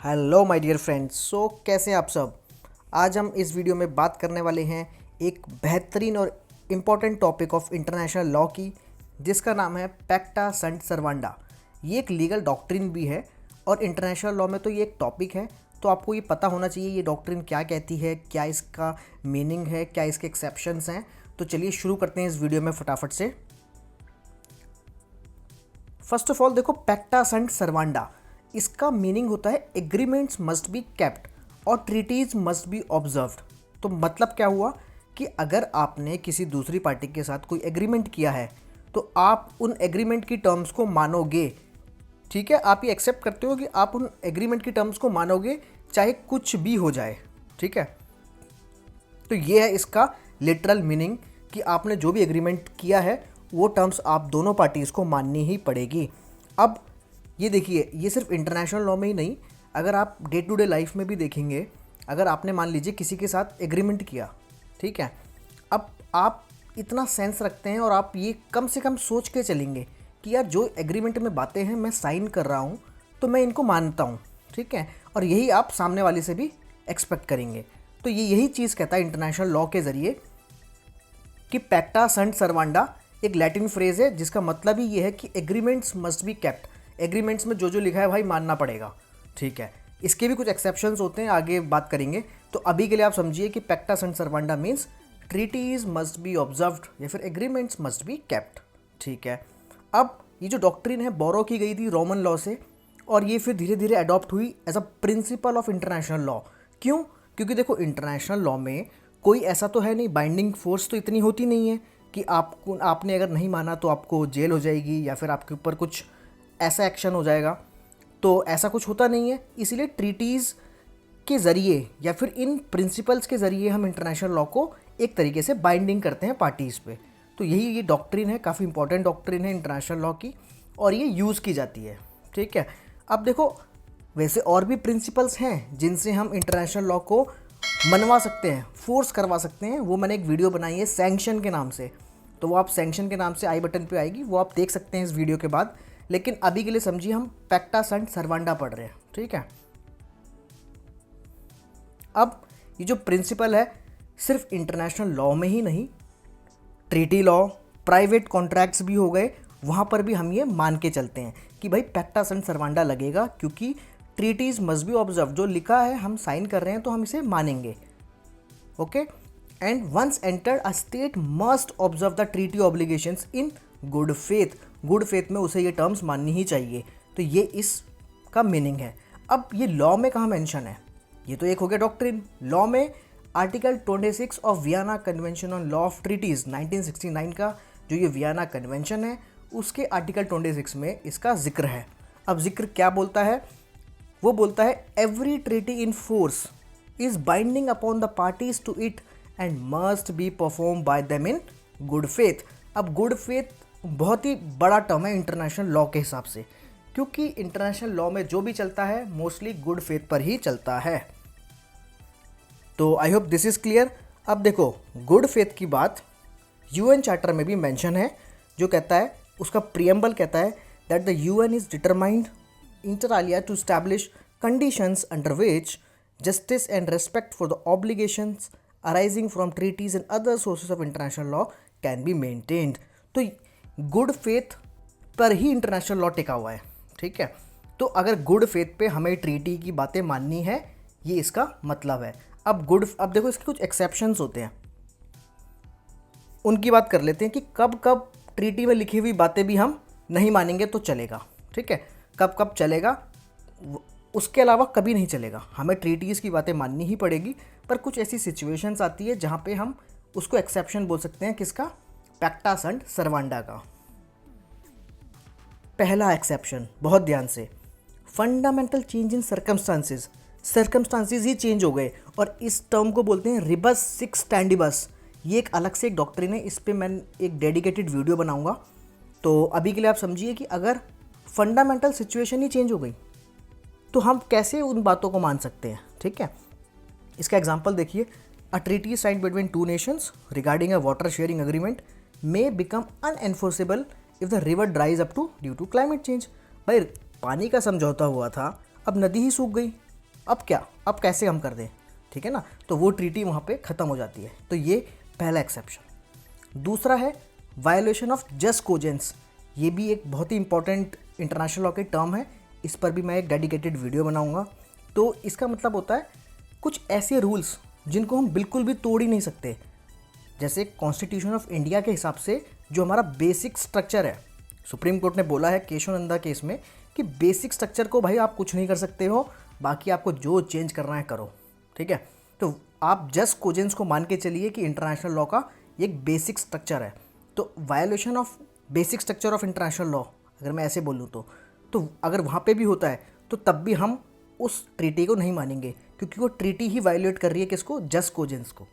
Hello my dear friends. कैसे हैं आप सब। आज हम इस वीडियो में बात करने वाले हैं एक बेहतरीन और important topic of international law की, जिसका नाम है पैक्टा संट सर्वांडा। ये एक लीगल डॉक्ट्रिन भी है और इंटरनेशनल लॉ में तो ये एक टॉपिक है, तो आपको ये पता होना चाहिए ये डॉक्ट्रिन क्या कहती है, क्या इसका मीनिंग है, क्या इसके एक्सेप्शंस हैं। तो चलिए शुरू करते हैं इस वीडियो में फटाफट से। फर्स्ट ऑफ ऑल देखो, पैक्टा संट सर्वांडा, इसका मीनिंग होता है एग्रीमेंट्स मस्ट बी केप्ट और ट्रीटीज मस्ट बी ऑब्जर्व्ड। तो मतलब क्या हुआ कि अगर आपने किसी दूसरी पार्टी के साथ कोई एग्रीमेंट किया है तो आप उन एग्रीमेंट की टर्म्स को मानोगे। ठीक है, आप ये एक्सेप्ट करते हो कि आप उन एग्रीमेंट की टर्म्स को मानोगे चाहे कुछ भी हो जाए। ठीक है, तो ये है इसका लिटरल मीनिंग कि आपने जो भी एग्रीमेंट किया है वो टर्म्स आप दोनों पार्टीज़ को माननी ही पड़ेगी। अब ये देखिए, ये सिर्फ इंटरनेशनल लॉ में ही नहीं, अगर आप डे टू डे लाइफ में भी देखेंगे, अगर आपने मान लीजिए किसी के साथ एग्रीमेंट किया, ठीक है, अब आप इतना सेंस रखते हैं और आप ये कम से कम सोच के चलेंगे कि यार जो एग्रीमेंट में बातें हैं मैं साइन कर रहा हूँ तो मैं इनको मानता हूँ। ठीक है, और यही आप सामने वाले से भी एक्सपेक्ट करेंगे। तो ये यही चीज़ कहता है इंटरनेशनल लॉ के ज़रिए कि पैक्टा संट सर्वांडा एक लैटिन फ्रेज़ है जिसका मतलब ही ये है कि agreements must be kept. Agreements में जो जो लिखा है भाई मानना पड़ेगा। ठीक है, इसके भी कुछ एक्सेप्शंस होते हैं, आगे बात करेंगे। तो अभी के लिए आप समझिए कि पैक्टा संट सर्वांडा means treaties must be observed या फिर एग्रीमेंट्स मस्ट बी केप्ट। ठीक है, अब ये जो डॉक्ट्रिन है बोरो की गई थी रोमन लॉ से और ये फिर धीरे धीरे अडॉप्ट हुई as a principle of international law. क्यों? क्योंकि देखो, इंटरनेशनल लॉ में कोई ऐसा तो है नहीं, बाइंडिंग फोर्स तो इतनी होती नहीं है कि आपने अगर नहीं माना तो आपको जेल हो जाएगी या फिर आपके ऊपर कुछ ऐसा एक्शन हो जाएगा। तो ऐसा कुछ होता नहीं है, इसीलिए ट्रीटीज़ के ज़रिए या फिर इन प्रिंसिपल्स के ज़रिए हम इंटरनेशनल लॉ को एक तरीके से बाइंडिंग करते हैं पार्टीज़ पे। तो यही ये डॉक्ट्रिन है, काफ़ी इंपॉर्टेंट डॉक्ट्रिन है इंटरनेशनल लॉ की और ये यूज़ की जाती है। ठीक है, अब देखो, वैसे और भी प्रिंसिपल्स हैं जिनसे हम इंटरनेशनल लॉ को मनवा सकते हैं, फोर्स करवा सकते हैं। वो मैंने एक वीडियो बनाई है सैंक्शन के नाम से, तो वो आप सैंक्शन के नाम से आई बटन पे आएगी, वो आप देख सकते हैं इस वीडियो के बाद। लेकिन अभी के लिए समझिए हम पैक्टा संट सर्वांडा पढ़ रहे हैं। ठीक है, अब ये जो प्रिंसिपल है सिर्फ इंटरनेशनल लॉ में ही नहीं, ट्रीटी लॉ, प्राइवेट कॉन्ट्रैक्ट्स भी हो गए, वहाँ पर भी हम ये मान के चलते हैं कि भाई पैक्टा संट सर्वांडा लगेगा, क्योंकि ट्रीटीज मस्ट बी ऑब्जर्व, जो लिखा है हम साइन कर रहे हैं तो हम इसे मानेंगे। Okay, and once entered a state must observe the treaty obligations in good faith. Good faith में उसे ये टर्म्स माननी ही चाहिए। तो ये इसका मीनिंग है। अब ये लॉ में कहाँ मेंशन है? ये तो एक हो गया डॉक्ट्रिन। लॉ में article 26 of Vienna convention on law of treaties 1969 का जो ये वियना कन्वेंशन है, उसके आर्टिकल 26 में इसका जिक्र है। अब जिक्र क्या बोलता है? वो बोलता है every treaty in force is binding upon the parties to it and must be perform by them in good faith. अब गुड फेथ बहुत ही बड़ा टर्म है इंटरनेशनल लॉ के हिसाब से, क्योंकि इंटरनेशनल लॉ में जो भी चलता है मोस्टली गुड फेथ पर ही चलता है। तो I hope this is clear. अब देखो, गुड फेथ की बात यूएन चार्टर में भी मेंशन है, जो कहता है, उसका प्रियम्बल कहता है that the UN is determined inter alia to establish conditions under which justice and respect for the obligations arising from treaties and other sources of international law can be maintained। तो good faith पर ही international law टिका हुआ है। ठीक है, तो अगर good faith पे हमें ट्रीटी की बातें माननी है, ये इसका मतलब है। अब देखो, इसके कुछ एक्सेप्शंस होते हैं, उनकी बात कर लेते हैं कि कब कब ट्रीटी में लिखी हुई बातें भी हम नहीं मानेंगे तो चलेगा। ठीक है, कब कब चलेगा, उसके अलावा कभी नहीं चलेगा, हमें ट्रीटीज़ की बातें माननी ही पड़ेगी। पर कुछ ऐसी सिचुएशंस आती है जहाँ पे हम उसको एक्सेप्शन बोल सकते हैं, किसका? पैक्टा संट सर्वांडा का। पहला एक्सेप्शन, बहुत ध्यान से, fundamental change in circumstances. Circumstances he change हो गए और इस टर्म को बोलते हैं रिबस सिक्स स्टैंडिबस। ये एक अलग से एक डॉक्ट्रिन है, इस पर मैं एक डेडिकेटेड वीडियो बनाऊंगा। तो अभी के लिए आप समझिए कि अगर फंडामेंटल सिचुएशन ही चेंज हो गई तो हम कैसे उन बातों को मान सकते हैं? ठीक है, इसका एग्जांपल देखिए, a treaty signed between two nations regarding a water sharing agreement may become unenforceable if the river dries up to due to climate change. भाई पानी का समझौता हुआ था, अब नदी ही सूख गई अब क्या, अब कैसे हम कर दें, ठीक है ना, तो वो ट्रीटी वहाँ पे ख़त्म हो जाती है। तो ये पहला एक्सेप्शन। दूसरा है वायोलेशन ऑफ जस्ट कोजेंस। ये भी एक बहुत ही इंपॉर्टेंट इंटरनेशनल लॉ के टर्म है, इस पर भी मैं एक डेडिकेटेड वीडियो बनाऊंगा। तो इसका मतलब होता है कुछ ऐसे रूल्स जिनको हम बिल्कुल भी तोड़ ही नहीं सकते, जैसे कॉन्स्टिट्यूशन ऑफ इंडिया के हिसाब से जो हमारा बेसिक स्ट्रक्चर है, सुप्रीम कोर्ट ने बोला है केशवानंदा केस में कि बेसिक स्ट्रक्चर को भाई आप कुछ नहीं कर सकते हो, बाकी आपको जो चेंज करना है करो, ठीक है। तो आप जस्ट कोजेंस को मान के चलिए कि इंटरनेशनल लॉ का एक बेसिक स्ट्रक्चर है। तो violation of basic structure of international law अगर मैं ऐसे बोलूँ तो अगर वहाँ पे भी होता है तो तब भी हम उस ट्रीटी को नहीं मानेंगे, क्योंकि वो ट्रीटी ही वायोलेट कर रही है किसको, जस्ट कोजेंस को।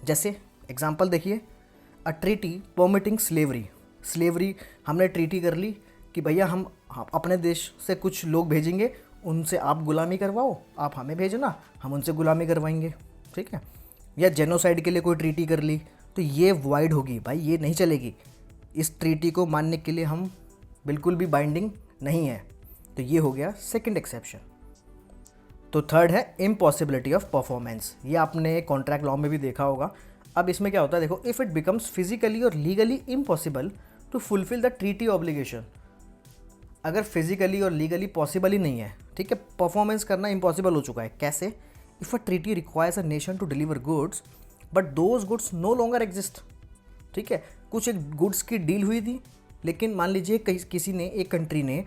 जैसे एग्जांपल देखिए, अ ट्रीटी परमिटिंग स्लेवरी हमने ट्रीटी कर ली कि भैया हम अपने देश से कुछ लोग भेजेंगे, उनसे आप गुलामी करवाओ, आप हमें भेजना, हम उनसे गुलामी करवाएंगे, ठीक है। या जेनोसाइड के लिए कोई ट्रीटी कर ली तो ये वाइड होगी भाई, ये नहीं चलेगी। इस ट्रीटी को मानने के लिए हम बिल्कुल भी बाइंडिंग नहीं है। तो ये हो गया सेकंड एक्सेप्शन। तो थर्ड है इम्पॉसिबिलिटी ऑफ परफॉर्मेंस। ये आपने कॉन्ट्रैक्ट लॉ में भी देखा होगा। अब इसमें क्या होता है, देखो, इफ़ इट बिकम्स फिजिकली और legally impossible to fulfil the treaty obligation. अगर फिजिकली और लीगली पॉसिबल ही नहीं है, ठीक है, परफॉर्मेंस करना इम्पॉसिबल हो चुका है, कैसे? If a treaty requires a nation to deliver goods but those goods no longer exist, ठीक है, कुछ एक गुड्स की डील हुई थी, लेकिन मान लीजिए किसी ने, एक कंट्री ने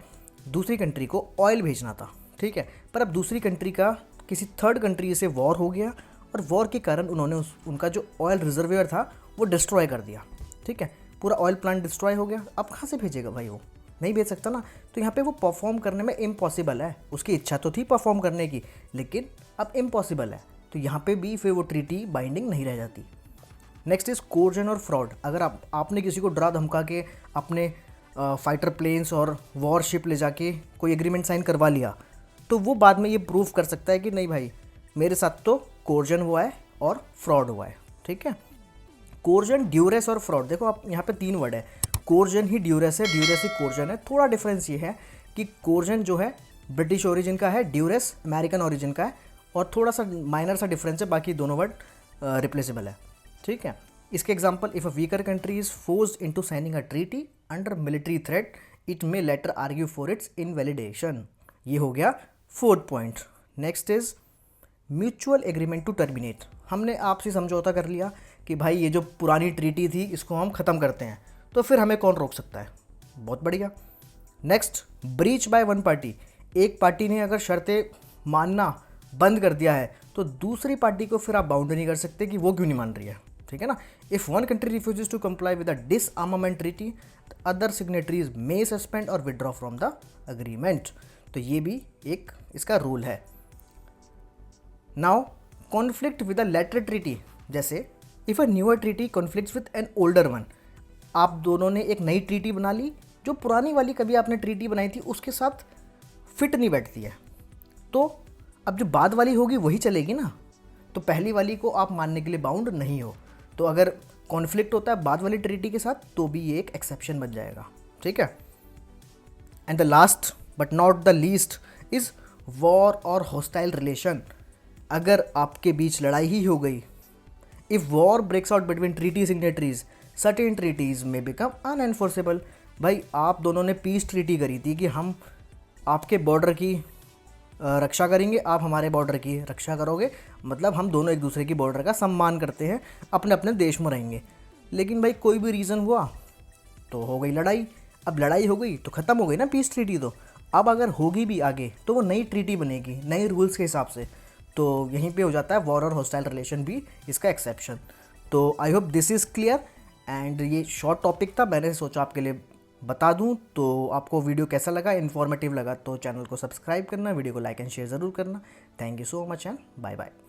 दूसरी कंट्री को ऑयल भेजना था, ठीक है, पर अब दूसरी कंट्री का किसी थर्ड कंट्री से वॉर हो गया और वॉर के कारण उन्होंने उनका जो ऑयल रिजर्वेयर था वो डिस्ट्रॉय कर दिया, ठीक है, पूरा ऑयल प्लांट डिस्ट्रॉय हो गया। अब कहाँ से भेजेगा भाई, वो नहीं भेज सकता ना। तो यहाँ पे वो परफॉर्म करने में इम्पॉसिबल है। उसकी इच्छा तो थी परफॉर्म करने की, लेकिन अब इम्पॉसिबल है, तो यहाँ पे भी फिर वो ट्रीटी बाइंडिंग नहीं रह जाती। नेक्स्ट इज कोर्जन और फ्रॉड। अगर आपने किसी को डरा धमका के अपने फाइटर प्लेन्स और वॉरशिप ले जाके कोई एग्रीमेंट साइन करवा लिया, तो वो बाद में ये प्रूव कर सकता है कि नहीं भाई, मेरे साथ तो कोर्जन हुआ है और फ्रॉड हुआ है, ठीक है। कोर्जन, ड्यूरेस और फ्रॉड, देखो आप यहाँ पे 3 वर्ड है, कोर्जन ही ड्यूरेस है, ड्यूरेस ही कोर्जन है। थोड़ा डिफरेंस ये है कि कोर्जन जो है ब्रिटिश ओरिजिन का है, ड्यूरेस अमेरिकन ओरिजिन का है, और थोड़ा सा माइनर सा डिफरेंस है, बाकी दोनों वर्ड रिप्लेसेबल है, ठीक है। इसके example, if a weaker country is forced into signing a treaty under military threat it may later argue for its invalidation. ये हो गया 4th point. Next is mutual agreement to terminate. हमने आपसे समझौता कर लिया कि भाई ये जो पुरानी ट्रीटी थी इसको हम ख़त्म करते हैं, तो फिर हमें कौन रोक सकता है? बहुत बढ़िया। Next, breach by one party. एक पार्टी ने अगर शर्तें मानना बंद कर दिया है तो दूसरी पार्टी को फिर आप बाउंड नहीं कर सकते कि वो क्यों नहीं मान रही है, ठीक है ना। If one country refuses to comply with the disarmament treaty other signatories may suspend और विड्रॉ फ्रॉम द अग्रीमेंट। तो ये भी एक इसका रूल है। Now conflict with a later treaty, जैसे if a newer treaty conflicts with an older one. आप दोनों ने एक नई ट्रीटी बना ली, जो पुरानी वाली कभी आपने ट्रीटी बनाई थी उसके साथ फिट नहीं बैठती है, तो अब जो बाद वाली होगी वही चलेगी ना, तो पहली वाली को आप मानने के लिए बाउंड नहीं हो। तो अगर कॉन्फ्लिक्ट होता है बाद वाली ट्रीटी के साथ तो भी ये एक एक्सेप्शन बन जाएगा, ठीक है। And the last but not the least is war और हॉस्टाइल रिलेशन। अगर आपके बीच लड़ाई ही हो गई, if war breaks out between treaty signatories certain treaties में बिकम अनएनफोर्सेबल। भाई आप दोनों ने पीस ट्रीटी करी थी कि हम आपके बॉर्डर की रक्षा करेंगे, आप हमारे बॉर्डर की रक्षा करोगे, मतलब हम दोनों एक दूसरे की बॉर्डर का सम्मान करते हैं, अपने अपने देश में रहेंगे। लेकिन भाई कोई भी रीज़न हुआ तो हो गई लड़ाई। अब लड़ाई हो गई तो ख़त्म हो गई ना पीस ट्रीटी। तो अब अगर होगी भी आगे तो वो नई ट्रीटी बनेगी नए रूल्स के हिसाब से, तो यहीं पे हो जाता है वॉर और हॉस्टाइल रिलेशन भी इसका एक्सेप्शन। तो I hope this is clear. And ये शॉर्ट टॉपिक था, मैंने सोचा आपके लिए बता दूं। तो आपको वीडियो कैसा लगा, इन्फॉर्मेटिव लगा तो चैनल को सब्सक्राइब करना, वीडियो को लाइक एंड शेयर ज़रूर करना। Thank you so much and bye bye.